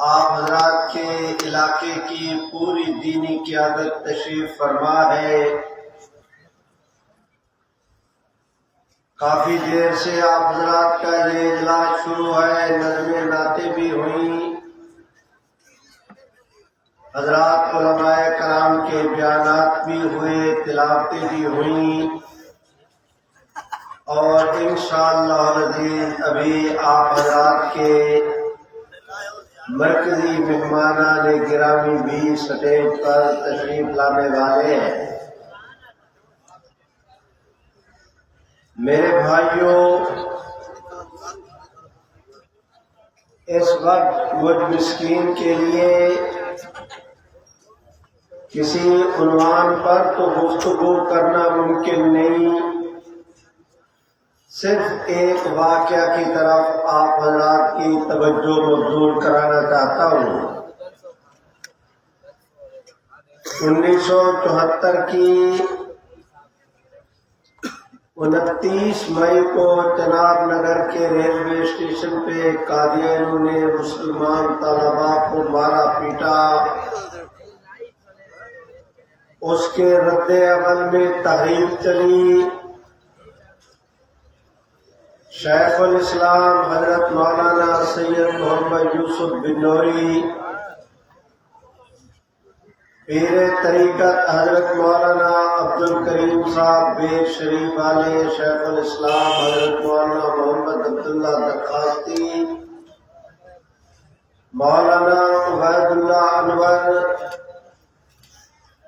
آپ حضرات کے علاقے کی پوری دینی قیادت تشریف فرما ہے۔ کافی دیر سے آپ حضرات کا یہ اجلاس شروع ہے، نظمیں نعتیں بھی ہوئیں، حضرات علماء کرام کے بیانات بھی ہوئے، تلاوتیں بھی ہوئیں، اور انشاءاللہ العزیز ابھی آپ حضرات کے مرکزی مہمانان گرامی بھی سٹیج پر تشریف لانے والے ہیں۔ میرے بھائیوں، اس وقت مجھ مسکین کے لیے کسی عنوان پر تو گفتگو کرنا ممکن نہیں، صرف ایک واقعہ کی طرف آپ حضرات کی توجہ مبذول کرانا چاہتا ہوں۔ 1974 کی 29 مئی کو چناب نگر کے ریلوے اسٹیشن پہ قادیانیوں نے مسلمان طلباء کو مارا پیٹا۔ اس کے رد عمل میں تحریک چلی۔ شیخ الاسلام حضرت مولانا سید محمد یوسف بنوری، پیر طریقت حضرت مولانا عبدالکریم صاحب بیر شریف والے، شیخ الاسلام حضرت مولانا محمد عبداللہ درخواستی، مولانا عبید اللہ انور،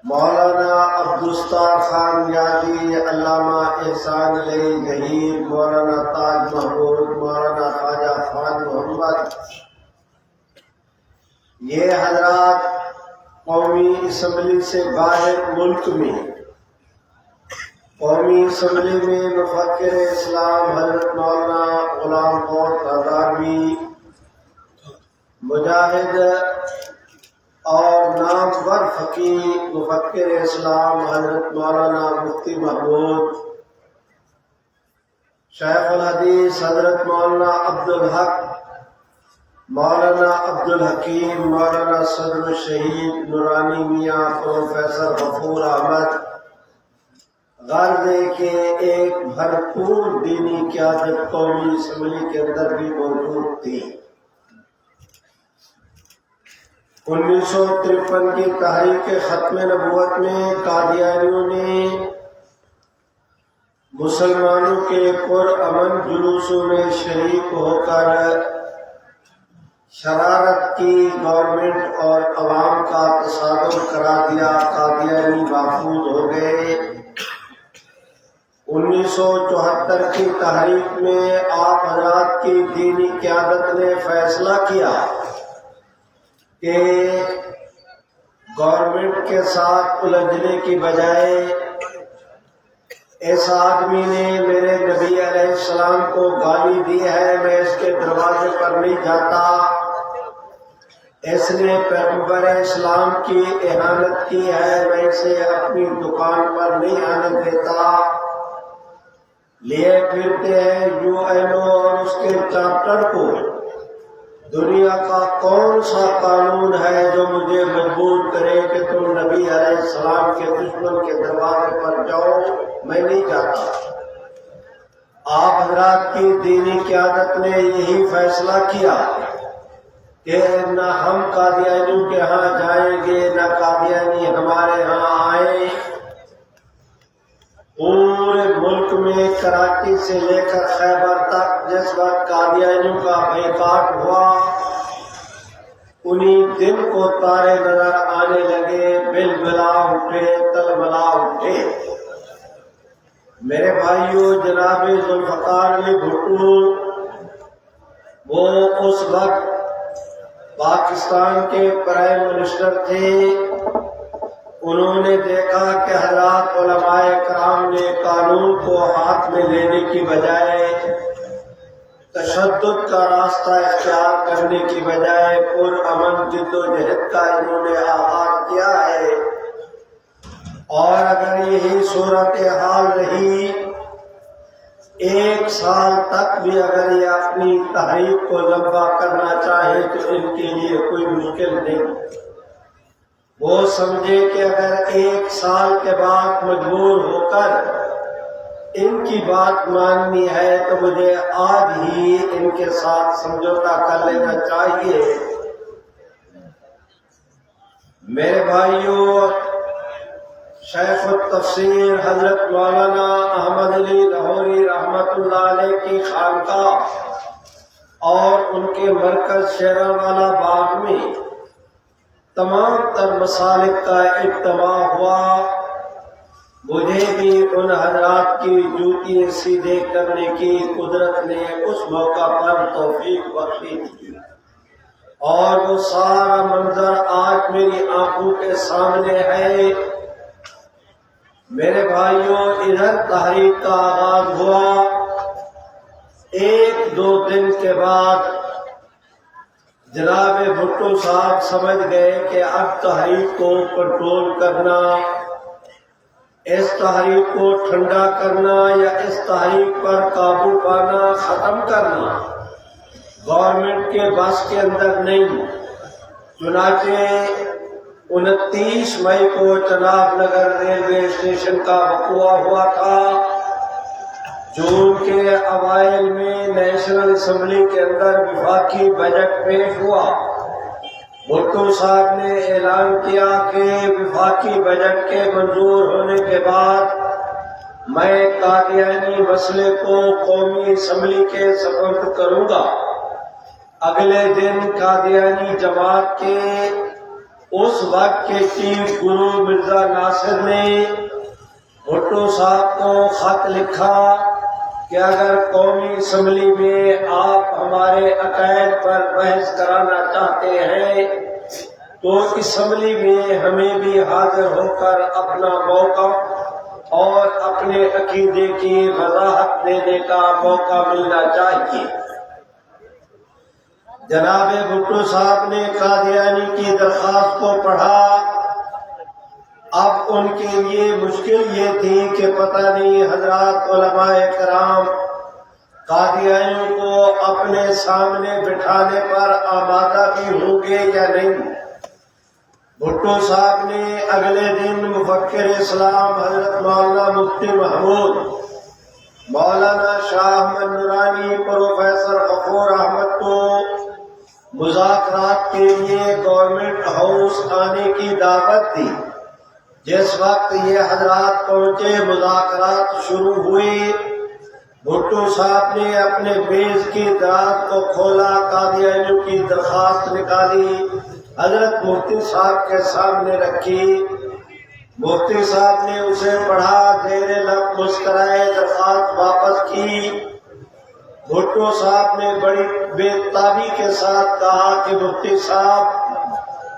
مولانا عبدالستار خان نیازی، علامہ احسان علی ظہیر، مولانا تاج محمود، مولانا خواجہ خان محمد، یہ حضرات قومی اسمبلی سے باہر ملک میں قومی اسمبلی میں مفکر اسلام حضرت مولانا غلام گوٹ ہزاروی، مجاہد اور نامور فقیہ مفکر اسلام حضرت مولانا مفتی محمود، شیخ الحدیث حضرت مولانا عبدالحق، مولانا عبدالحکیم، مولانا صدر الشہید نورانی میاں پروفیسر غفور احمد، غرض ہے کہ ایک بھرپور دینی قیادت قومی اسمبلی کے اندر بھی موجود تھی۔ 1953 کی تحریک ختم نبوت میں قادیانیوں نے مسلمانوں کے پرامن جلوسوں میں شریک ہو کر شرارت کی، گورنمنٹ اور عوام کا تصادم کرا دیا، قادیانی محفوظ ہو گئے۔ 1974 کی تحریک میں آپ حضرات کی دینی قیادت نے فیصلہ کیا کہ گورنمنٹ کے ساتھ الجھنے کی بجائے اس آدمی نے میرے نبی علیہ السلام کو گالی دی ہے، میں اس کے دروازے پر نہیں جاتا، اس نے پیغمبر اسلام کی اہانت کی ہے، میں اسے اپنی دکان پر نہیں آنے دیتا۔ لیے پھرتے ہیں UN اور اس کے چارٹر کو، دنیا کا کون سا قانون ہے جو مجھے مجبور کرے کہ تم نبی علیہ السلام کے دشمن کے دروازے پر جاؤ؟ میں نہیں جاتا۔ آپ حضرات کی دینی قیادت نے یہی فیصلہ کیا کہ نہ ہم قادیانیوں کے ہاں جائیں گے، نہ قادیانی ہمارے ہاں آئیں۔ پورے ملک میں کراچی سے لے کر خیبر تک جس وقت قادیانیوں کا بائیکاٹ ہوا، انہی دن کو تارے نظر آنے لگے، بل بلا اٹھے، تل بلا اٹھے۔ میرے بھائیوں، جناب ذوالفقار علی بھٹو وہ اس وقت پاکستان کے پرائم منسٹر تھے۔ انہوں نے دیکھا کہ حضرات علماء کرام نے قانون کو ہاتھ میں لینے کی بجائے تشدد کا راستہ اختیار کرنے کی بجائے پرامن جدوجہد کا انہوں نے آغاز کیا ہے، اور اگر یہی صورتحال رہی، 1 سال تک بھی اگر یہ اپنی تحریک کو لمبا کرنا چاہے تو ان کے لیے کوئی مشکل نہیں۔ وہ سمجھے کہ اگر 1 سال کے بعد مجبور ہو کر ان کی بات ماننی ہے تو مجھے آج ہی ان کے ساتھ سمجھوتا کر لینا چاہیے۔ میرے بھائیوں، شیخ التفسیر حضرت مولانا احمد علی لاہوری رحمت اللہ علیہ کی خانقاہ اور ان کے مرکز شیرانوالہ باغ میں تمام تر مسالک کا اجتماع ہوا۔ مجھے بھی ان حضرات کی جوتی سیدھے کرنے کی قدرت نے اس موقع پر توفیق بخشی تھی، اور وہ سارا منظر آج میری آنکھوں کے سامنے ہے۔ میرے بھائیوں، ادھر تحریک کا آغاز ہوا۔ 1-2 دن کے بعد جناب بھٹو صاحب سمجھ گئے کہ اب تحریک کو کنٹرول کرنا، اس تحریک کو ٹھنڈا کرنا یا اس تحریک پر قابو پانا، ختم کرنا گورنمنٹ کے بس کے اندر نہیں۔ چنانچہ 29 مئی کو چناب نگر ریلوے اسٹیشن کا وقوع ہوا تھا۔ جون کے اوائل میں نیشنل اسمبلی کے اندر وفاقی بجٹ پیش ہوا۔ بھٹو صاحب نے اعلان کیا کہ وفاقی بجٹ کے منظور ہونے کے بعد میں قادیانی مسئلے کو قومی اسمبلی کے سپرد کروں گا۔ اگلے دن قادیانی جماعت کے اس وقت کے چیف گرو مرزا ناصر نے بھٹو صاحب کو خط لکھا کہ اگر قومی اسمبلی میں آپ ہمارے عقائد پر بحث کرانا چاہتے ہیں تو اسمبلی میں ہمیں بھی حاضر ہو کر اپنا موقف اور اپنے عقیدے کی وضاحت دینے کا موقع ملنا چاہیے۔ جناب بھٹو صاحب نے قادیانی کی درخواست کو پڑھا۔ اب ان کے لیے مشکل یہ تھی کہ پتہ نہیں حضرات علماء کرام قادیانیوں کو اپنے سامنے بٹھانے پر آمادہ بھی ہوں گے یا نہیں۔ بھٹو صاحب نے اگلے دن مفکر اسلام حضرت مولانا مفتی محمود، مولانا شاہ احمد نورانی، پروفیسر غفور احمد کو مذاکرات کے لیے گورنمنٹ ہاؤس آنے کی دعوت دی۔ جس وقت یہ حضرات پہنچے، مذاکرات شروع ہوئی۔ بھٹو صاحب نے اپنے بیز کی دراز کو کھولا، قادیانیوں کی درخواست نکالی، حضرت مفتی صاحب کے سامنے رکھی۔ مفتی صاحب نے اسے پڑھا، زیر لب مسکرائے، درخواست واپس کی۔ بھٹو صاحب نے بڑی بے تابی کے ساتھ کہا کہ مفتی صاحب،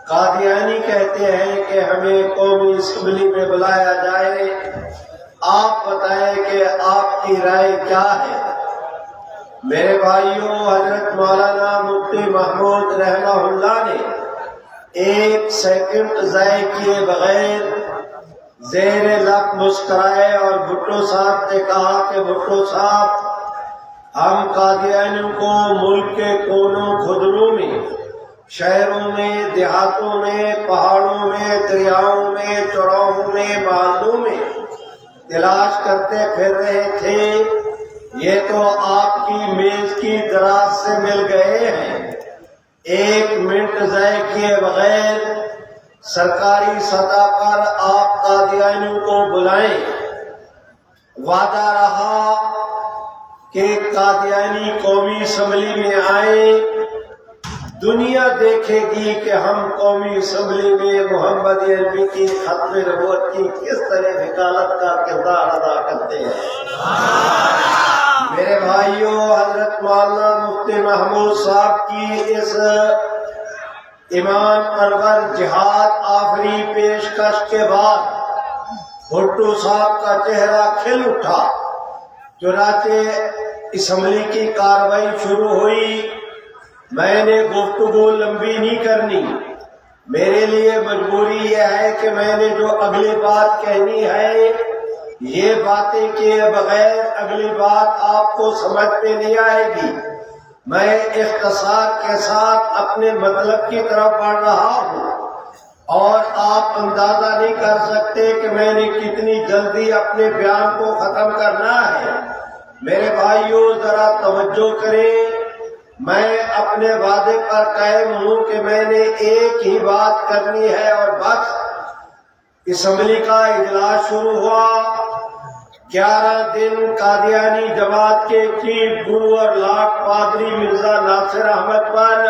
قادیانی کہتے ہیں کہ ہمیں قومی اسمبلی میں بلایا جائے، آپ بتائیں کہ آپ کی رائے کیا ہے؟ میرے بھائیوں، حضرت مولانا مفتی محمود رحمہ اللہ نے 1 سیکنڈ ضائع کیے بغیر زیر لب مسکرائے اور بھٹو صاحب نے کہا کہ بھٹو صاحب، ہم قادیانیوں کو ملک کے کونوں خدروں میں، شہروں میں، دیہاتوں میں، پہاڑوں میں، دریاؤں میں، چوراہوں میں، محلوں میں تلاش کرتے پھر رہے تھے، یہ تو آپ کی میز کی دراز سے مل گئے ہیں۔ 1 منٹ ضائع کیے بغیر سرکاری سطح پر آپ قادیانیوں کو بلائیں۔ وعدہ رہا کہ قادیانی قومی اسمبلی میں آئیں، دنیا دیکھے گی کہ ہم قومی اسمبلی میں محمد عربی کی ختم نبوت کی کس طرح وکالت کا کردار ادا کرتے ہیں۔ میرے بھائیوں، حضرت مولانا مفتی محمود صاحب کی اس ایمان پرور جہاد آفری پیشکش کے بعد بھٹو صاحب کا چہرہ کھل اٹھا۔ چنانچہ اسمبلی کی کاروائی شروع ہوئی۔ میں نے گفتگو لمبی نہیں کرنی، میرے لیے مجبوری یہ ہے کہ میں نے جو اگلی بات کہنی ہے، یہ باتیں کیے بغیر اگلی بات آپ کو سمجھ میں نہیں آئے گی۔ میں اختصار کے ساتھ اپنے مطلب کی طرف بڑھ رہا ہوں، اور آپ اندازہ نہیں کر سکتے کہ میں نے کتنی جلدی اپنے بیان کو ختم کرنا ہے۔ میرے بھائیوں ذرا توجہ کریں، میں اپنے وعدے پر قائم ہوں کہ میں نے ایک ہی بات کرنی ہے اور بس۔ اسمبلی کا اجلاس شروع ہوا، 11 دن قادیانی جماعت کے چیف گرو اور لاٹ پادری مرزا ناصر احمد پر،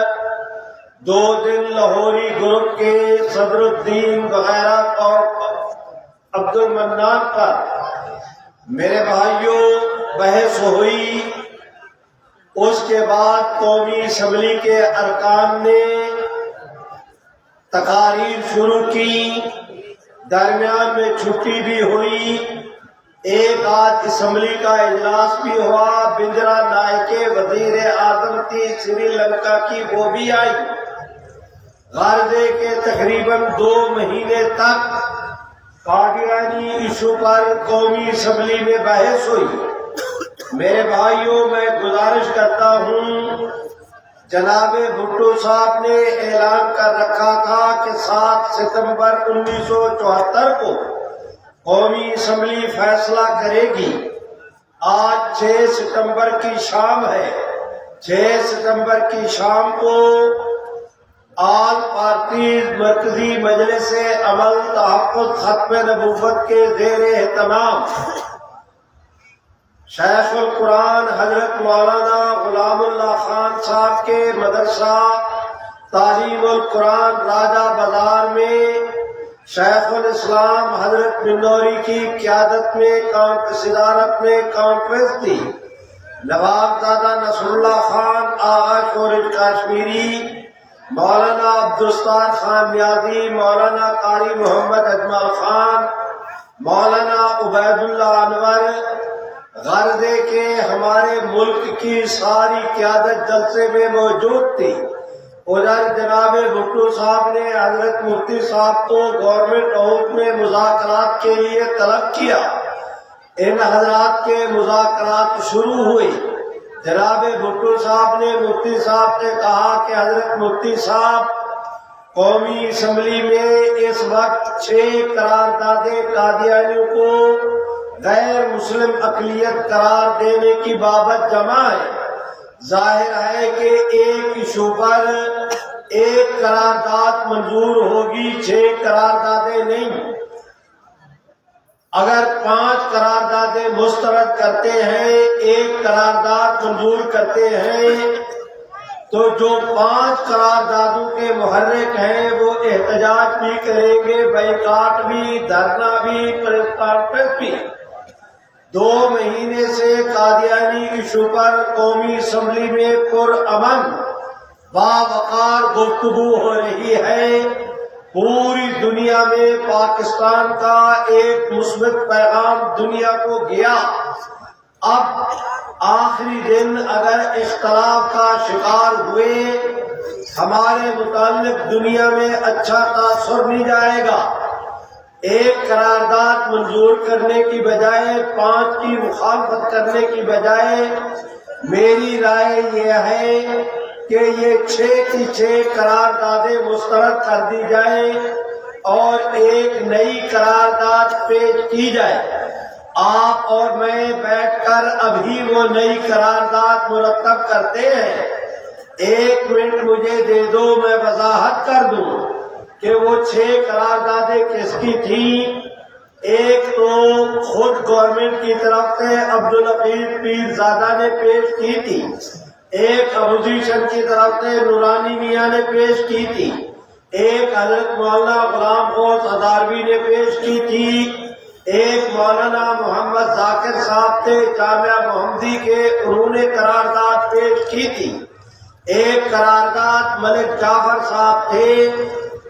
2 دن لاہوری گروپ کے صدر الدین وغیرہ اور عبد المنان پر میرے بھائیوں بحث ہوئی۔ اس کے بعد قومی اسمبلی کے ارکان نے تقاریر شروع کی، درمیان میں چھٹی بھی ہوئی، ایک آدھ اسمبلی کا اجلاس بھی ہوا۔ بندرا نائک وزیر اعظم تھی سری لنکا کی، وہ بھی آئی۔ غرضے کے تقریباً 2 مہینے تک قادیانی ایشو پر قومی اسمبلی میں بحث ہوئی۔ میرے بھائیوں میں گزارش کرتا ہوں، جناب بھٹو صاحب نے اعلان کر رکھا تھا کہ 7 ستمبر 1974 کو قومی اسمبلی فیصلہ کرے گی۔ آج 6 ستمبر کی شام ہے۔ 6 ستمبر کی شام کو آل پارٹیز مرکزی مجلس عمل تحفظ ختم نبوت کے زیر اہتمام شیخ القرآن حضرت مولانا غلام اللہ خان صاحب کے مدرسہ تعلیم القرآن راجہ بازار میں شیخ الاسلام حضرت منوری کی قیادت میں صدارت میں کانفرنس تھی۔ نواب زادہ نصر اللہ خان، آغا شورش کاشمیری، مولانا عبدالستار خان نیازی، مولانا قاری محمد اجمل خان، مولانا عبید اللہ انور، غرضے کے ہمارے ملک کی ساری قیادت جلسے میں موجود تھی۔ ادھر جناب بھٹو صاحب نے حضرت مفتی صاحب کو گورنمنٹ ہاؤس میں مذاکرات کے لیے طلب کیا۔ ان حضرات کے مذاکرات شروع ہوئے۔ جناب بھٹو صاحب نے مفتی صاحب سے کہا کہ حضرت مفتی صاحب، قومی اسمبلی میں اس وقت 6 قراردادیں قادیانیوں کو غیر مسلم اقلیت قرار دینے کی بابت جمع ہے۔ ظاہر ہے کہ ایک ایشو پر ایک قرارداد منظور ہوگی، 6 قراردادیں نہیں۔ اگر 5 قراردادیں مسترد کرتے ہیں، ایک قرارداد منظور کرتے ہیں، تو جو 5 قراردادوں کے محرک ہیں وہ احتجاج بھی کریں گے، بائیکاٹ بھی، دھرنا بھی، پریس کانفرنس بھی۔ 2 مہینے سے قادیانی ایشو پر قومی اسمبلی میں پرامن باوقار گفتگو ہو رہی ہے۔ پوری دنیا میں پاکستان کا ایک مثبت پیغام دنیا کو گیا۔ اب آخری دن اگر اختلاف کا شکار ہوئے، ہمارے متعلق دنیا میں اچھا تاثر نہیں جائے گا۔ ایک قرارداد منظور کرنے کی بجائے 5 کی مخالفت کرنے کی بجائے میری رائے یہ ہے کہ یہ 6 کی 6 قراردادیں مسترد کر دی جائیں اور ایک نئی قرارداد پیش کی جائے۔ آپ اور میں بیٹھ کر ابھی وہ نئی قرارداد مرتب کرتے ہیں۔ 1 منٹ مجھے دے دو، میں وضاحت کر دوں کہ وہ 6 قراردادیں کس کی تھیں۔ ایک تو خود گورنمنٹ کی طرف سے عبدالحفیظ پیر زادہ نے پیش کی تھی، ایک اپوزیشن کی طرف سے نورانی میاں نے پیش کی تھی، ایک حضرت مولانا غلام غوث ہزاروی نے پیش کی تھی، ایک مولانا محمد ذاکر صاحب تھے جامعہ محمدی کے، انہوں نے قرارداد پیش کی تھی، ایک قرارداد ملک جعفر صاحب تھے،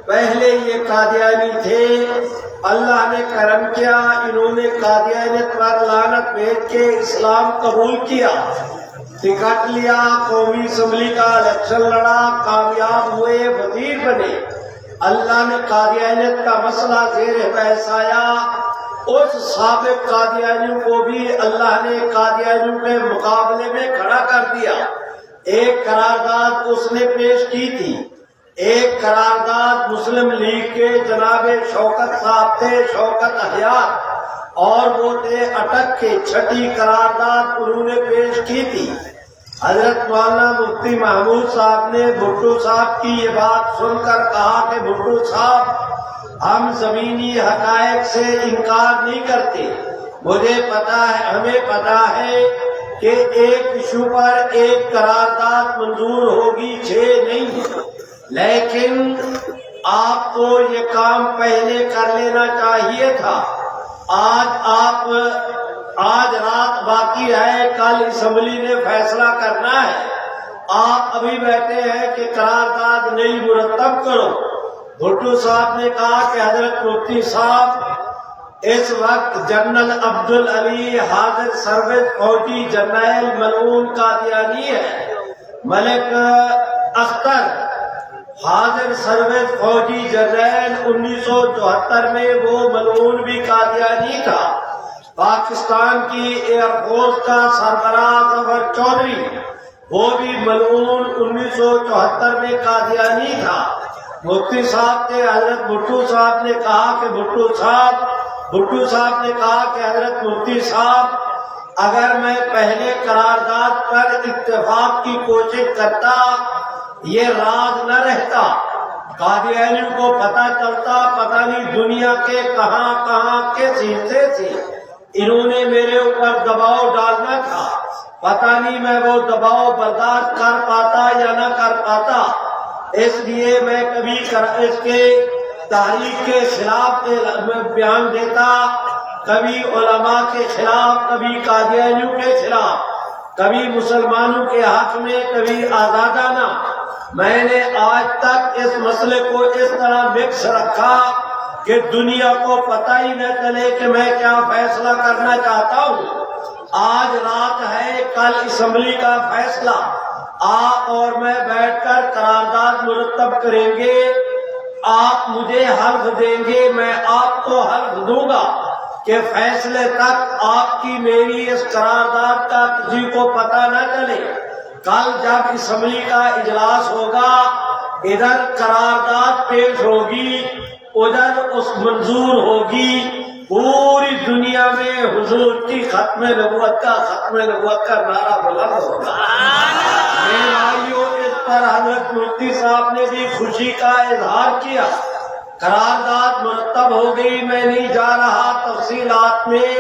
پہلے یہ قادیانی تھے، اللہ نے کرم کیا، انہوں نے قادیانیت پر لعنت بھیج کے اسلام قبول کیا، ٹکٹ لیا، قومی اسمبلی کا الیکشن لڑا، کامیاب ہوئے، وزیر بنے۔ اللہ نے قادیانیت کا مسئلہ زیر بحث آیا، اس سابق قادیانیوں کو بھی اللہ نے قادیانیوں کے مقابلے میں کھڑا کر دیا۔ ایک قرارداد اس نے پیش کی تھی، ایک قرارداد مسلم لیگ کے جناب شوکت صاحب تھے، شوکت حیات، اور وہ تھے اٹک کے، چھٹی قرارداد انہوں نے پیش کی تھی۔ حضرت مولانا مفتی محمود صاحب نے بھٹو صاحب کی یہ بات سن کر کہا کہ بھٹو صاحب ہم زمینی حقائق سے انکار نہیں کرتے، مجھے پتا ہے، ہمیں پتا ہے کہ ایک ایشو پر ایک قرارداد منظور ہوگی، 6 نہیں، لیکن آپ کو یہ کام پہلے کر لینا چاہیے تھا۔ آج رات باقی ہے، کل اسمبلی نے فیصلہ کرنا ہے، آپ ابھی بیٹھے ہیں کہ قرارداد نئی مرتب کرو۔ بھٹو صاحب نے کہا کہ حضرت مفتی صاحب اس وقت جنرل عبدالعلی حاضر سروس فوجی جرنیل ملعون قادیانی ہے، ملک اختر حاضر سروس فوجی جرنیل 1974 میں وہ ملعون بھی قادیانی تھا۔ پاکستان کی ایئر فورس کا سربراہ ظفر چودھری وہ بھی ملعون 1974 میں قادیانی تھا۔ مفتی صاحب نے حضرت بھٹو صاحب نے کہا کہ بھٹو صاحب نے کہا کہ حضرت مفتی صاحب اگر میں پہلے قرارداد پر اتفاق کی کوشش کرتا یہ راز نہ رہتا، قادیانیوں کو پتہ چلتا، پتہ نہیں دنیا کے کہاں کہاں کس حصے سے انہوں نے میرے اوپر دباؤ ڈالنا تھا، پتہ نہیں میں وہ دباؤ برداشت کر پاتا یا نہ کر پاتا۔ اس لیے میں کبھی اس کے تحریک کے خلاف بیان دیتا، کبھی علماء کے خلاف، کبھی قادیانیوں کے خلاف، کبھی مسلمانوں کے حق میں، کبھی آزادانہ۔ میں نے آج تک اس مسئلے کو اس طرح مکس رکھا کہ دنیا کو پتہ ہی نہ چلے کہ میں کیا فیصلہ کرنا چاہتا ہوں۔ آج رات ہے، کل اسمبلی کا فیصلہ، آپ اور میں بیٹھ کر قرارداد مرتب کریں گے، آپ مجھے حلف دیں گے، میں آپ کو حلف دوں گا کہ فیصلے تک آپ کی میری اس قرارداد کا کسی کو پتہ نہ چلے۔ کل جب اسمبلی کا اجلاس ہوگا، ادھر قرارداد پیش ہوگی، ادھر اس منظور ہوگی، پوری دنیا میں حضور کی ختم نبوت کا نعرہ بلند ہوگا۔ میرے بھائیوں، اس پر حضرت مفتی صاحب نے بھی خوشی کا اظہار کیا۔ قرارداد مرتب ہو گئی، میں نہیں جا رہا تفصیلات میں،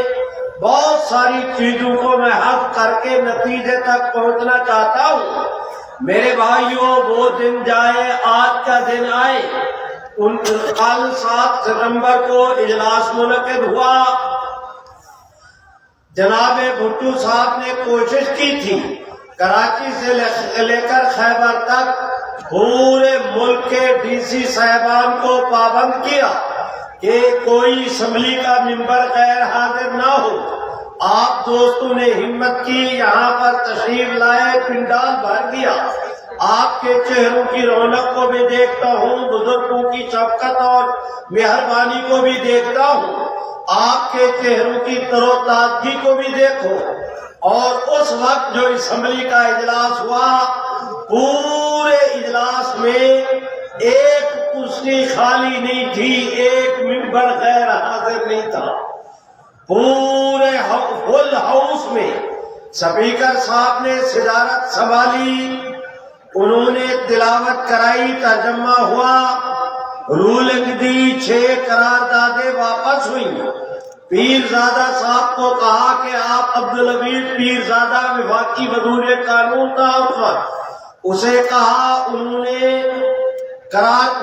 بہت ساری چیزوں کو میں حل کر کے نتیجے تک پہنچنا چاہتا ہوں۔ میرے بھائیوں، وہ دن جائے، آج کا دن آئے۔ کل 7 ستمبر کو اجلاس منعقد ہوا، جناب بھٹو صاحب نے کوشش کی تھی کراچی سے لے کر خیبر تک پورے ملک کے ڈی سی صاحبان کو پابند کیا کہ کوئی اسمبلی کا ممبر غیر حاضر نہ ہو۔ آپ دوستوں نے ہمت کی، یہاں پر تشریف لائے، پنڈال بھر دیا۔ آپ کے چہروں کی رونق کو بھی دیکھتا ہوں، بزرگوں کی شفقت اور مہربانی کو بھی دیکھتا ہوں، آپ کے چہروں کی تر و تازگی کو بھی دیکھو۔ اور اس وقت جو اسمبلی کا اجلاس ہوا، پورے اجلاس میں ایک کرسی خالی نہیں تھی، ایک ممبر غیر حاضر نہیں تھا۔ پورے فل ہاؤس میں اسپیکر صاحب نے صدارت سنبھالی، انہوں نے تلاوت کرائی، ترجمہ ہوا، رولنگ دی، 6 قراردادیں واپس ہوئیں۔ پیرزادہ صاحب کو کہا کہ آپ عبدالحمید پیرزادہ وفاقی وزیر قانون تھا اس وقت، اسے کہا، انہوں نے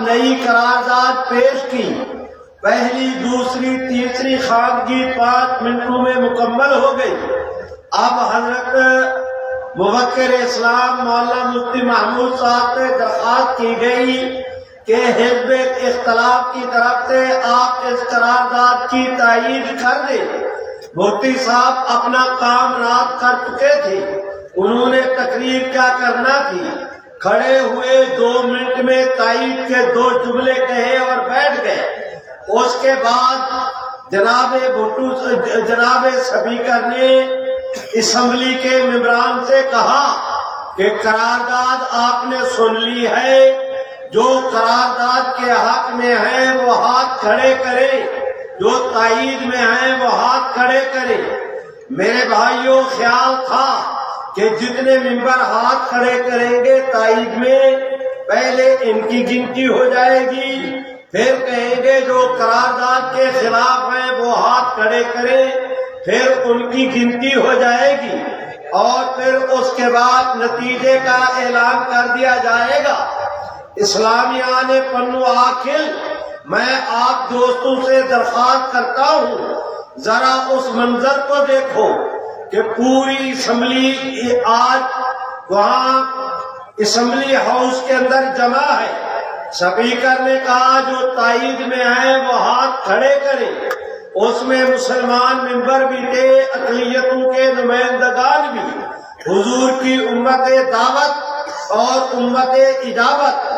نئی قرارداد پیش کی، پہلی، دوسری، تیسری خواندگی 5 منٹوں میں مکمل ہو گئی۔ اب حضرت مفکر اسلام مولانا مفتی محمود صاحب سے درخواست کی گئی کہ حزب اختلاف کی طرف سے آپ اس قرارداد کی تائید کر دیں۔ مفتی صاحب اپنا کام رات کر چکے تھے، انہوں نے تقریر کیا کرنا تھی، کھڑے ہوئے 2 منٹ میں تائید کے 2 جملے کہے اور بیٹھ گئے۔ اس کے بعد جناب اسپیکر نے اسمبلی کے ممبران سے کہا کہ قرارداد آپ نے سن لی ہے، جو قرارداد کے حق میں ہیں وہ ہاتھ کھڑے کریں، جو تائید میں ہیں وہ ہاتھ کھڑے کریں۔ میرے بھائیوں، خیال تھا کہ جتنے ممبر ہاتھ کھڑے کریں گے تائید میں، پہلے ان کی گنتی ہو جائے گی، پھر کہیں گے جو قرارداد کے خلاف ہیں وہ ہاتھ کھڑے کریں، پھر ان کی گنتی ہو جائے گی، اور پھر اس کے بعد نتیجے کا اعلان کر دیا جائے گا۔ اسلامیان پنو آکل، میں آپ دوستوں سے درخواست کرتا ہوں، ذرا اس منظر کو دیکھو کہ پوری اسمبلی آج وہاں اسمبلی ہاؤس کے اندر جمع ہے۔ اسپیکر نے کہا جو تائید میں ہیں وہ ہاتھ کھڑے کریں، اس میں مسلمان ممبر بھی تھے، اقلیتوں کے نمائندگان بھی، حضور کی امت دعوت اور امت اجابت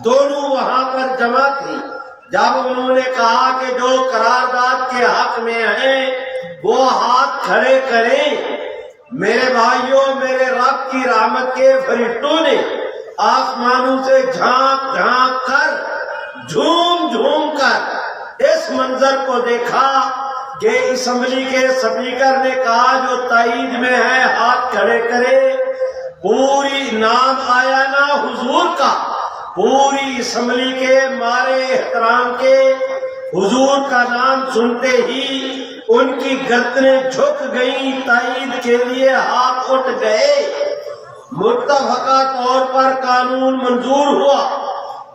دونوں وہاں پر جمع تھی۔ جب انہوں نے کہا کہ جو قرارداد کے حق میں ہیں وہ ہاتھ کھڑے کریں، میرے بھائیوں، میرے رب کی رحمت کے فرشتوں نے آسمانوں سے جھانک جھانک کر، جھوم جھوم کر اس منظر کو دیکھا کہ اسمبلی کے اسپیکر نے کہا جو تائید میں ہے ہاتھ کھڑے کرے۔ پوری نام آیا نا حضور کا، پوری اسمبلی کے مارے احترام کے حضور کا نام سنتے ہی ان کی گردنیں جھک گئیں، تائید کے لیے ہاتھ اٹھ گئے، متفقہ طور پر قانون منظور ہوا۔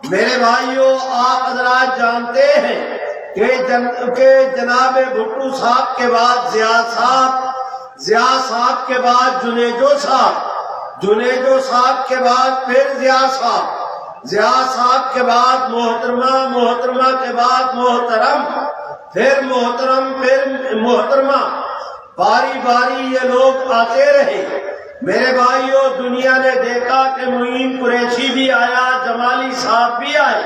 میرے بھائیوں، آپ حضرات جانتے ہیں کہ جناب بھٹو صاحب کے بعد ضیاء صاحب کے بعد جنیجو صاحب کے بعد پھر ضیاء صاحب کے بعد محترمہ کے بعد محترم، پھر محترم، پھر محترمہ، باری باری یہ لوگ آتے رہے۔ میرے بھائیوں، دنیا نے دیکھا کہ معین قریشی بھی آیا، جمالی صاحب بھی آئے،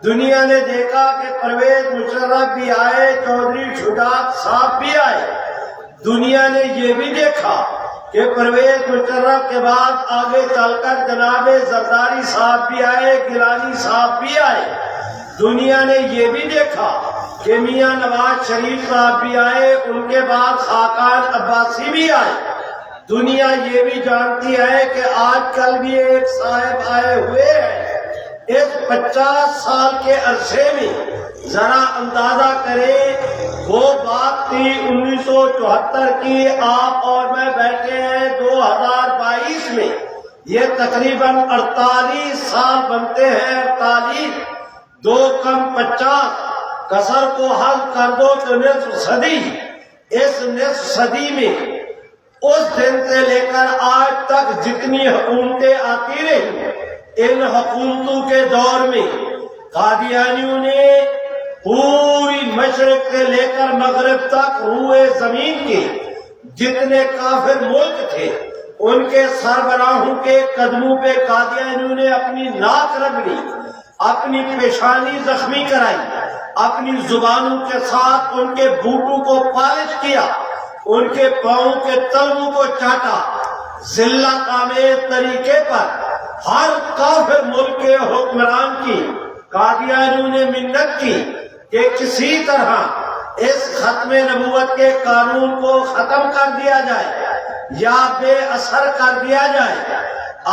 دنیا نے دیکھا کہ پرویز مشرف بھی آئے، چودھری شجاعت صاحب بھی آئے، دنیا نے یہ بھی دیکھا کہ پرویز مشرف کے بعد آگے چل کر جناب زرداری صاحب بھی آئے، گیلانی صاحب بھی آئے، دنیا نے یہ بھی دیکھا کہ میاں نواز شریف صاحب بھی آئے، ان کے بعد خاقان عباسی بھی آئے۔ دنیا یہ بھی جانتی ہے کہ آج کل بھی ایک صاحب آئے ہوئے ہیں۔ اس 50 سال کے عرصے میں ذرا اندازہ کریں، وہ بات تھی 1974 کی، آپ اور میں بیٹھے ہیں 2022 میں، یہ تقریباً 48 سال بنتے ہیں۔ 48 2 کم 50، کسر کو حل کر دو تو نصف صدی۔ اس نصف صدی میں اس دن سے لے کر آج تک جتنی حکومتیں آتی رہی، ان حکومتوں کے دور میں قادیانیوں نے پوری مشرق سے لے کر مغرب تک روئے زمین کے جتنے کافر ملک تھے، ان کے سربراہوں کے قدموں پہ قادیانیوں نے اپنی ناک رگڑی، اپنی پیشانی زخمی کرائی، اپنی زبانوں کے ساتھ ان کے بوٹوں کو پالش کیا، ان کے پاؤں کے تلووں کو چاٹا، ذلت آمیز طریقے پر ہر کافر ملک کے حکمران کی قادیانیوں نے منت کی کہ کسی طرح اس ختم نبوت کے قانون کو ختم کر دیا جائے یا بے اثر کر دیا جائے۔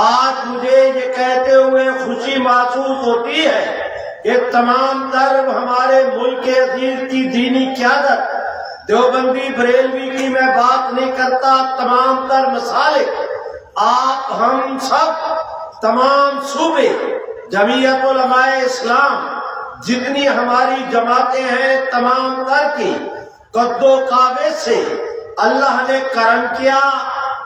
آج مجھے یہ کہتے ہوئے خوشی محسوس ہوتی ہے کہ تمام تر ہمارے ملک عزیز کی دینی قیادت، دیوبندی بریلوی کی میں بات نہیں کرتا، تمام تر مسالک، آپ ہم سب تمام صوبے، جمعیت علماء اسلام، جتنی ہماری جماعتیں ہیں، تمام تر کی قد و قامت سے اللہ نے کرم کیا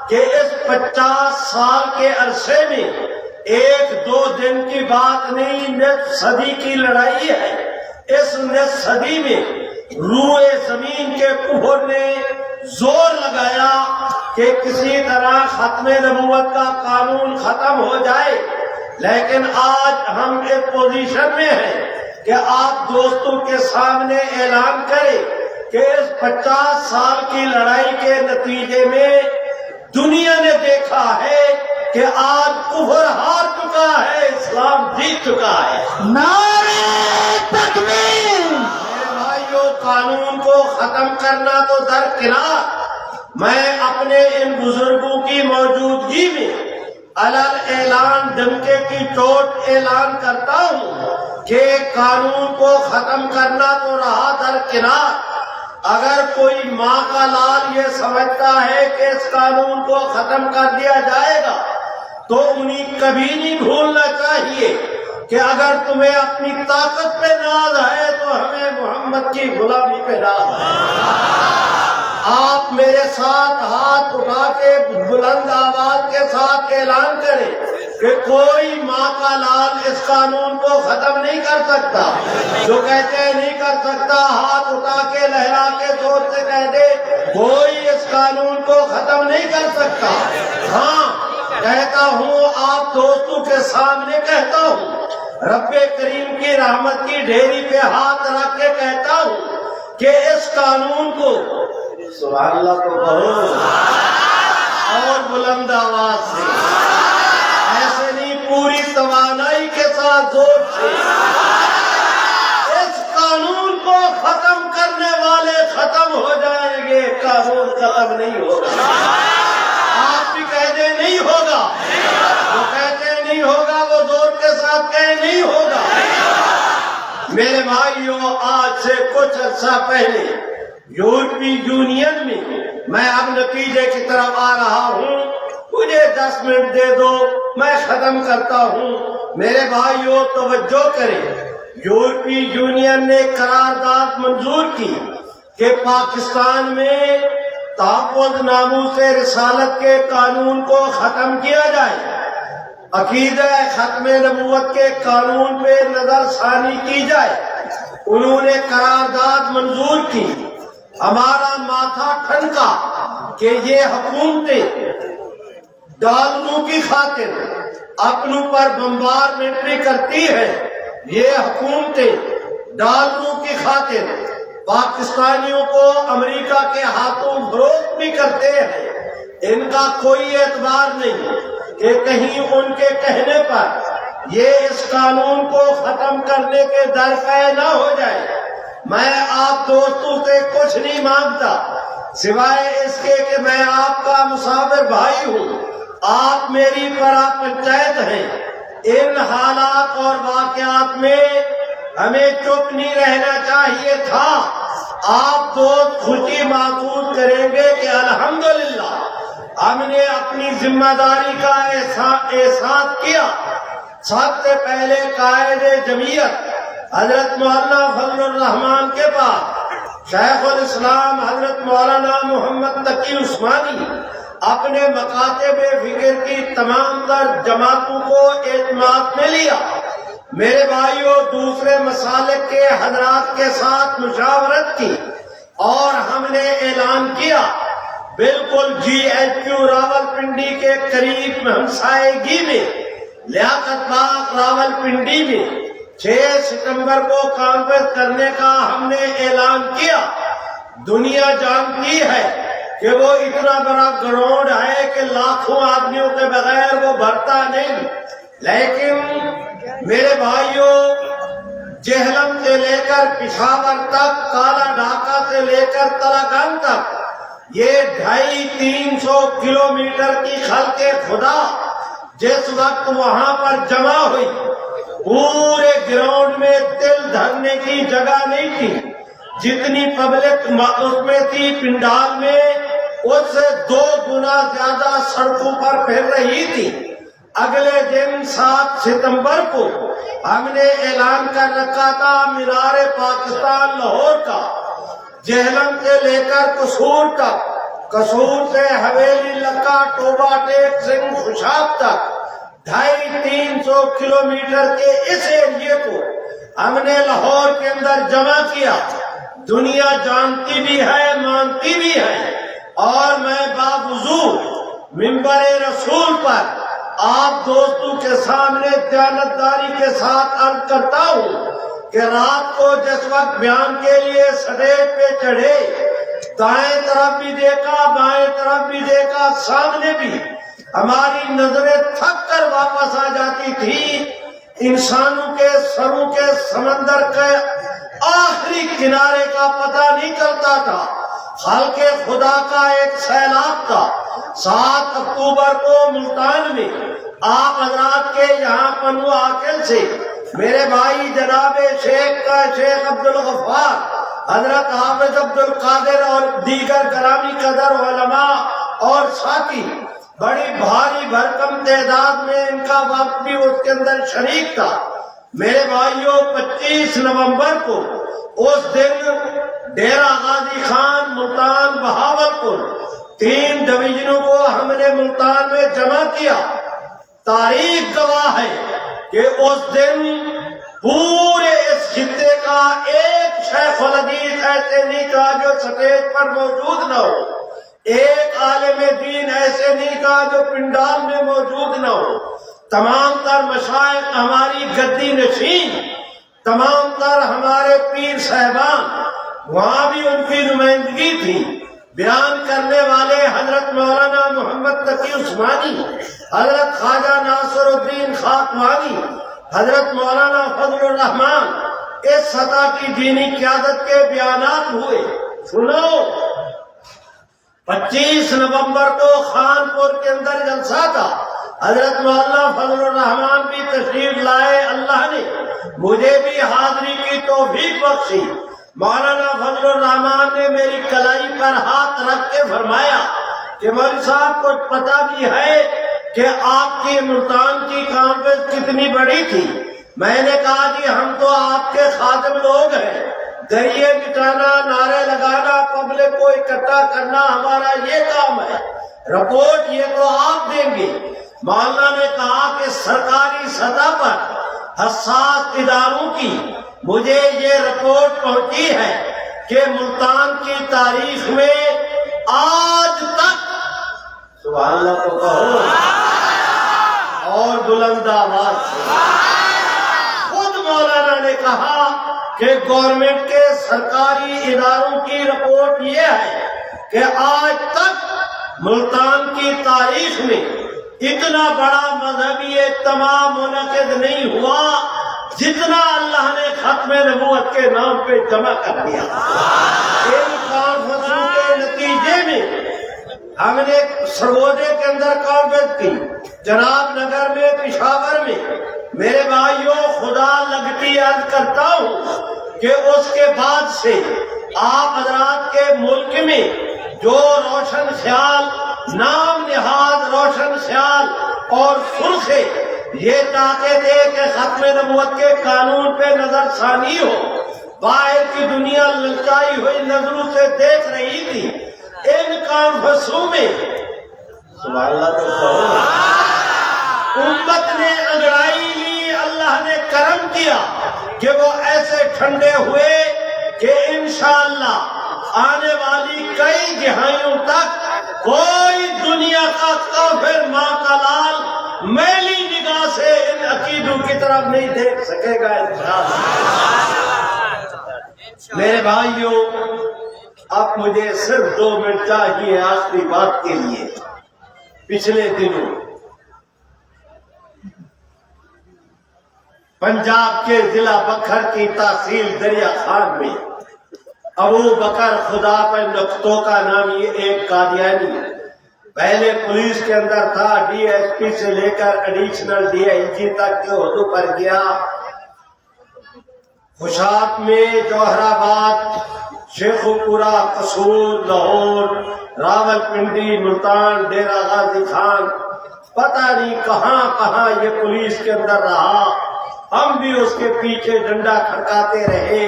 کہ اس 50 سال کے عرصے میں ایک دو دن کی بات نہیں، نصف صدی کی لڑائی ہے۔ اس نصف صدی میں روئے زمین کے کفر نے زور لگایا کہ کسی طرح ختم نبوت کا قانون ختم ہو جائے، لیکن آج ہم ایک پوزیشن میں ہیں کہ آپ دوستوں کے سامنے اعلان کریں کہ اس 50 سال کی لڑائی کے نتیجے میں دنیا نے دیکھا ہے کہ آج کفر ہار چکا ہے، اسلام جیت چکا ہے۔ نعرہ تکبیر! میرے بھائیوں، قانون کو ختم کرنا تو درکنار، میں اپنے ان بزرگوں کی موجودگی میں علل اعلان ڈنکے کی چوٹ اعلان کرتا ہوں کہ قانون کو ختم کرنا تو رہا درکنار، اگر کوئی ماں کا لال یہ سمجھتا ہے کہ اس قانون کو ختم کر دیا جائے گا تو انہیں کبھی نہیں بھولنا چاہیے کہ اگر تمہیں اپنی طاقت پہ ناز ہے تو ہمیں محمد کی غلامی پہ ناز ہے۔ آپ میرے ساتھ ہاتھ اٹھا کے بلند آواز کے ساتھ اعلان کریں کہ کوئی ماں کا لال اس قانون کو ختم نہیں کر سکتا۔ جو کہتے ہیں نہیں کر سکتا، ہاتھ اٹھا کے لہرا کے زور سے کہہ دے کوئی اس قانون کو ختم نہیں کر سکتا۔ ہاں کہتا ہوں، آپ دوستوں کے سامنے کہتا ہوں، رب کریم کی رحمت کی ڈھیری پہ ہاتھ رکھ کے کہتا ہوں کہ اس قانون کو سبحان اللہ کو کہو اور بلند آواز سے، ایسے نہیں، پوری توانائی کے ساتھ زور سے، اس قانون کو ختم کرنے والے ختم ہو جائیں گے، قانون ختم نہیں ہوگا۔ آپ بھی کہہ دیں نہیں ہوگا، وہ کہتے ہیں نہیں ہوگا وہ زور کے ساتھ کہیں نہیں ہوگا۔ میرے بھائیوں، آج سے کچھ عرصہ پہلے یورپی یونین میں اب نتیجے کی طرف آ رہا ہوں، مجھے 10 منٹ دے دو میں ختم کرتا ہوں۔ میرے بھائیوں توجہ کریں، یورپی یونین نے قرارداد منظور کی کہ پاکستان میں تحفظ ناموس رسالت کے قانون کو ختم کیا جائے، عقیدہ ختم نبوت کے قانون پہ نظر ثانی کی جائے۔ انہوں نے قرارداد منظور کی، ہمارا ماتھا ٹھنکا کہ یہ حکومتیں ڈالروں کی خاطر اپنوں پر بمبارمنٹری کرتی ہیں، یہ حکومتیں ڈالروں کی خاطر پاکستانیوں کو امریکہ کے ہاتھوں فروخت بھی کرتے ہیں۔ ان کا کوئی اعتبار نہیں کہ کہیں ان کے کہنے پر یہ اس قانون کو ختم کرنے کے درپے نہ ہو جائے۔ میں آپ دوستوں سے کچھ نہیں مانگتا سوائے اس کے کہ میں آپ کا مسافر بھائی ہوں، آپ میری پرا پنچایت ہیں۔ ان حالات اور واقعات میں ہمیں چپ نہیں رہنا چاہیے تھا۔ آپ دوست خوشی محسوس کریں گے کہ الحمدللہ ہم نے اپنی ذمہ داری کا احساس کیا۔ سب سے پہلے قائد جمعیت حضرت مولانا فضل الرحمان کے پاس شیخ الاسلام حضرت مولانا محمد تقی عثمانی اپنے مکاتب فکر کی تمام تر جماعتوں کو اعتماد میں لیا۔ میرے بھائیوں، دوسرے مسالک کے حضرات کے ساتھ مشاورت کی اور ہم نے اعلان کیا بالکل جی ایچ کیو راولپنڈی کے قریب ہمسائیگی میں لیاقت باغ راولپنڈی میں 6 ستمبر کو کانفرنس کرنے کا ہم نے اعلان کیا۔ دنیا جانتی ہے کہ وہ اتنا بڑا گراؤنڈ ہے کہ لاکھوں آدمیوں کے بغیر وہ بھرتا نہیں، لیکن میرے بھائیوں، جہلم سے لے کر پشاور تک، کالا ڈھاکہ سے لے کر تلاگان تک، یہ 250-300 کلومیٹر کی خلق خدا جس وقت وہاں پر جمع ہوئی، پورے گراؤنڈ میں دل دھرنے کی جگہ نہیں تھی۔ جتنی پبلک اس میں تھی پنڈال میں، اس سے 2 گنا زیادہ سڑکوں پر پھر رہی تھی۔ اگلے دن 7 ستمبر کو ہم نے اعلان کر رکھا تھا مینار پاکستان لاہور کا، جہلم سے لے کر قصور تک، قصور سے حویلی لکا ٹوبا ٹیک سنگھ خوشاب تک 250-300 کلومیٹر کے اس ایریے کو ہم نے لاہور کے اندر جمع کیا۔ دنیا جانتی بھی ہے، مانتی بھی ہے، اور میں باوضو منبر رسول پر آپ دوستوں کے سامنے دیانتداری کے ساتھ عرض کرتا ہوں کہ رات کو جس وقت بیان کے لیے سٹیج پہ چڑھے، دائیں طرف بھی دیکھا، بائیں طرف بھی دیکھا، سامنے بھی ہماری نظریں تھک کر واپس آ جاتی تھی، انسانوں کے سروں کے سمندر کے آخری کنارے کا پتہ نہیں چلتا تھا۔ خالق خدا کا ایک سیلاب تھا 7 اکتوبر کو ملتان میں۔ آپ حضرات کے یہاں پنو عاقل سے میرے بھائی جناب شیخ عبد الغفار، حضرت حافظ عبد القادر اور دیگر گرامی قدر علماء اور ساتھی، بڑی بھاری بھرکم تعداد میں ان کا وقت بھی اس کے اندر شریک تھا۔ میرے بھائیوں 25 نومبر کو اس دن ڈیرہ غازی خان، ملتان، بہاولپور 3 ڈویژنوں کو ہم نے ملتان میں جمع کیا۔ تاریخ گواہ ہے کہ اس دن پورے اس خطے کا ایک شیخ الحدیث ایسے نہیں تھا جو سٹیج پر موجود نہ ہو، ایک عالم دین ایسے نہیں تھا جو پنڈال میں موجود نہ ہو۔ تمام تر مشائخ ہماری گدی نشین، تمام تر ہمارے پیر صاحبان، وہاں بھی ان کی نمائندگی تھی۔ بیان کرنے والے حضرت مولانا محمد تقی عثمانی، حضرت خواجہ ناصر الدین خاکوانی، حضرت مولانا فضل الرحمان، اس سطح کی دینی قیادت کے بیانات ہوئے۔ سنو، 25 نومبر کو خانپور کے اندر جلسہ تھا، حضرت مولانا فضل الرحمان بھی تشریف لائے، اللہ نے مجھے بھی حاضری کی توفیق بخشی۔ مولانا فضل الرحمان نے میری کلائی پر ہاتھ رکھ کے فرمایا کہ مولوی صاحب کو پتہ بھی ہے کہ آپ کی ملتان کی کانفرنس کتنی بڑی تھی۔ میں نے کہا جی ہم تو آپ کے خادم لوگ ہیں، دریا مٹانا، نعرے لگانا، پبلک کو اکٹھا کرنا ہمارا یہ کام ہے، رپورٹ یہ تو آپ دیں گے۔ مولانا نے کہا کہ سرکاری سطح پر حساس اداروں کی مجھے یہ رپورٹ پہنچی ہے کہ ملتان کی تاریخ میں آج تک، سبحان اللہ کو کہو اور بلند آواز سے، خود مولانا نے کہا کہ گورنمنٹ کے سرکاری اداروں کی رپورٹ یہ ہے کہ آج تک ملتان کی تاریخ میں اتنا بڑا مذہبی اجتماع منعقد نہیں ہوا جتنا اللہ نے ختم نبوت کے نام پہ جمع کر دیا۔ ان کانفرنسوں کے نتیجے میں ہم نے سرگودے کے اندر کانفرنس کی، جناب نگر میں، پشاور میں۔ میرے بھائیوں، خدا لگتی عرض کرتا ہوں کہ اس کے بعد سے آپ حضرات کے ملک میں جو روشن خیال، نام نہاد روشن خیال اور سرخے یہ چاہتے تھے کہ ختم نبوت کے قانون پہ نظر ثانی ہو، باہر کی دنیا للچائی ہوئی نظروں سے دیکھ رہی تھی، ان کانفرنسوں میں سبحان اللہ تو کہو، امت نے انگڑائی لی۔ اللہ نے کرم کیا کہ وہ ایسے ٹھنڈے ہوئے کہ انشاءاللہ آنے والی کئی دہائیوں تک کوئی دنیا کا کافر ماں کا لال میلی نگاہ سے ان عقیدوں کی طرف نہیں دیکھ سکے گا انشاءاللہ۔ میرے بھائیوں، اب مجھے صرف 2 منٹ چاہیے آخری بات کے لیے۔ پچھلے دنوں پنجاب کے ضلع بکھر کی تحصیل دریا خان میں ابو بکر خدا پر نقطوں کا نامی ایک قادیانی، پہلے پولیس کے اندر تھا، ڈی ایس پی سے لے کر ایڈیشنل ڈی آئی جی تک کے عہدوں پر گیا۔ خوشات میں، جوہر آباد، شیخو پورہ، قصور، لاہور، راول پنڈی، ملتان، ڈیرہ غازی خان، پتہ نہیں کہاں کہاں یہ پولیس کے اندر رہا، ہم بھی اس کے پیچھے ڈنڈا کھڑکاتے رہے۔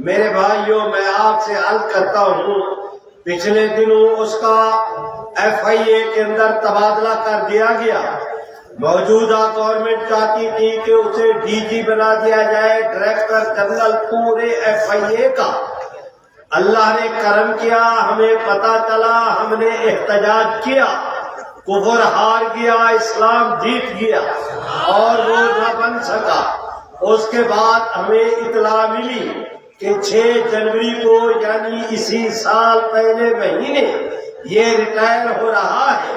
میرے بھائیوں، میں آپ سے عرض کرتا ہوں، پچھلے دنوں اس کا ایف آئی اے کے اندر تبادلہ کر دیا گیا۔ موجودہ گورنمنٹ چاہتی تھی کہ اسے ڈی جی بنا دیا جائے، ڈائریکٹر جنرل پورے ایف آئی اے کا۔ اللہ نے کرم کیا، ہمیں پتا چلا، ہم نے احتجاج کیا، کفر ہار گیا، اسلام جیت گیا اور وہ نہ بن سکا۔ اس کے بعد ہمیں اطلاع ملی کہ 6 جنوری کو یعنی اسی سال پہلے مہینے یہ ریٹائر ہو رہا ہے۔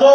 2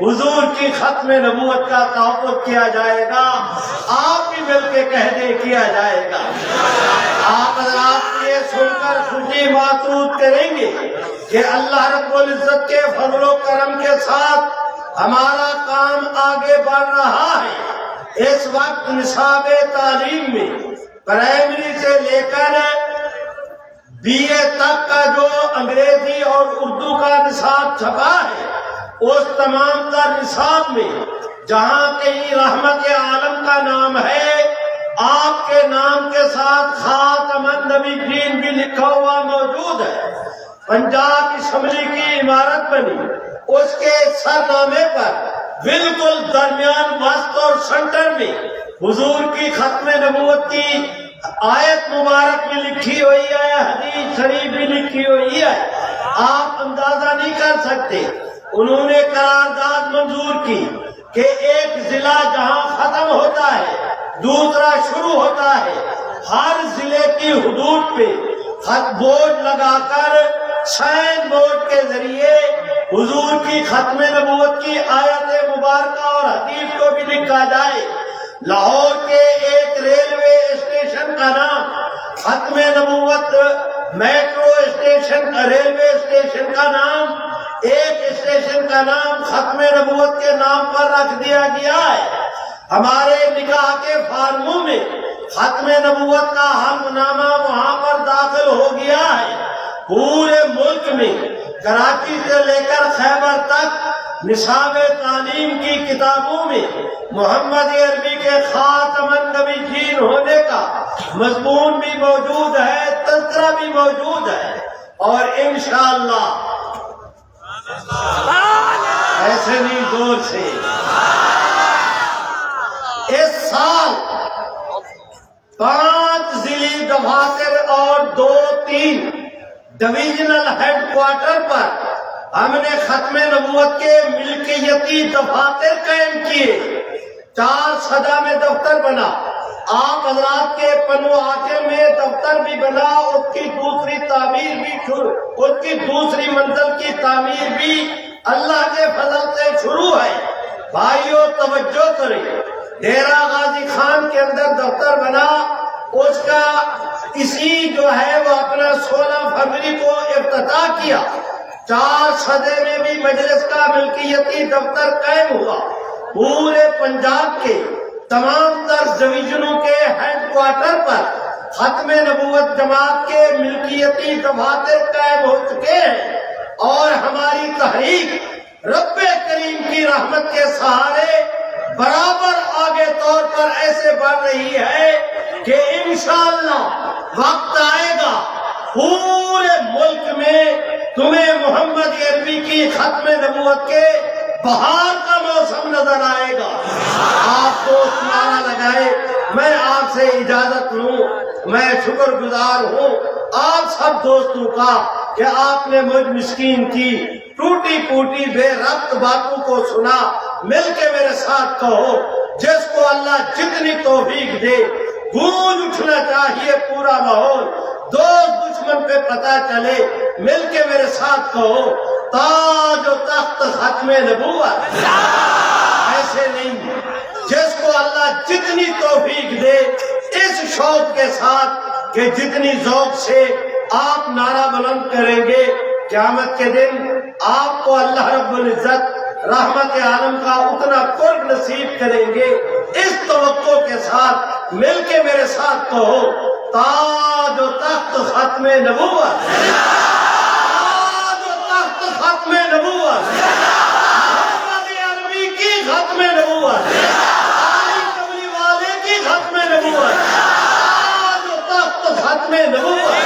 حضور کی ختم نبوت کا تحفظ کیا جائے گا. آپ بھی مل کے کہہ دیں کیا جائے گا. آپ حضرات یہ سن کر خوشی محسوس کریں گے کہ اللہ رب العزت کے فضل و کرم کے ساتھ ہمارا کام آگے بڑھ رہا ہے. اس وقت نصاب تعلیم میں پرائمری سے لے کر بی اے تک کا جو انگریزی اور اردو کا نصاب چھپا ہے، اس تمام تر نصاب میں جہاں کہیں رحمت عالم کا نام ہے، آپ کے نام کے ساتھ خاتم النبیین بھی لکھا ہوا موجود ہے. پنجاب اسمبلی کی عمارت بنی، اس کے سرنامے پر بالکل درمیان وسط اور سینٹر میں حضور کی ختم نبوت کی آیت مبارک بھی لکھی ہوئی ہے، حدیث شریف بھی لکھی ہوئی ہے. آپ اندازہ نہیں کر سکتے. انہوں نے قرارداد منظور کی کہ ایک ضلع جہاں ختم ہوتا ہے دوسرا شروع ہوتا ہے، ہر ضلع کی حدود پہ خط بورڈ لگا کر سائن بورڈ کے ذریعے حضور کی ختم نبوت کی آیت مبارکہ اور حدیث کو بھی لکھا جائے. لاہور کے ایک ریلوے اسٹیشن کا نام ختم نبوت، میٹرو اسٹیشن، ریلوے اسٹیشن کا نام، ایک اسٹیشن کا نام ختم نبوت کے نام پر رکھ دیا گیا ہے. ہمارے نکاح کے فارموں میں ختم نبوت کا ہم نامہ وہاں پر داخل ہو گیا ہے. پورے ملک میں کراچی سے لے کر خیبر تک نصاب تعلیم کی کتابوں میں محمد عربی کے خاتم النبیین ہونے کا مضمون بھی موجود ہے، تذکرہ بھی موجود ہے. اور انشاءاللہ ایسے نہیں زور سے اس سال 5 ضلعی دفاتر اور 2-3 ڈویژنل ہیڈ کوارٹر پر ہم نے ختم نبوت کے ملکیتی دفاتر قائم کیے. 4 سدا میں دفتر بنا. آپ حضرات کے پنو آٹے میں دفتر بھی بنا، اس کی دوسری تعمیر بھی شروع، اس کی دوسری منزل کی تعمیر بھی اللہ کے فضل سے شروع ہے. بھائیو توجہ کریں. ڈیرہ غازی خان کے اندر دفتر بنا، اس کا اسی جو ہے وہ اپنا 16 فروری کو افتتاح کیا. 4 سدے میں بھی مجلس کا ملکیتی دفتر قائم ہوا. پورے پنجاب کے تمام تر ڈویژنوں کے ہیڈ کوارٹر پر ختم نبوت جماعت کے ملکیتی دفاتر قائم ہو چکے ہیں. اور ہماری تحریک رب کریم کی رحمت کے سہارے برابر آگے طور پر ایسے بڑھ رہی ہے کہ انشاءاللہ وقت آئے گا پورے ملک میں تمہیں محمد عربی کی ختم نبوت کے بہار کا موسم نظر آئے گا. آپ دوست نعرہ لگائے. میں آپ سے اجازت لوں. میں شکر گزار ہوں آپ سب دوستوں کا کہ آپ نے مجھ مسکین کی ٹوٹی پوٹی بے ربط باتوں کو سنا. مل کے میرے ساتھ کہو، جس کو اللہ جتنی توفیق دے گونج اٹھنا چاہیے پورا ماحول. دوست دشمن پہ پتہ چلے. مل کے میرے ساتھ کہو، تاج و تخت ختم نبوت. ایسے نہیں، جس کو اللہ جتنی توفیق دے اس شوق کے ساتھ کہ جتنی ذوق سے آپ نعرہ بلند کریں گے قیامت کے دن آپ کو اللہ رب العزت رحمت عالم کا اتنا قرب نصیب کریں گے. اس توقع کے ساتھ مل کے میرے ساتھ کہو، تاج و تخت ختم نبوت. تاج و تخت ختم نبوت. محمد عربی کی ختم نبوت. علی کملی والے کی ختم نبوت. تاج و تخت ختم نبوت.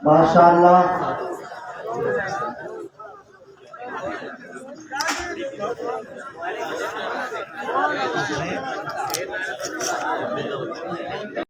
ماشاءاللہ.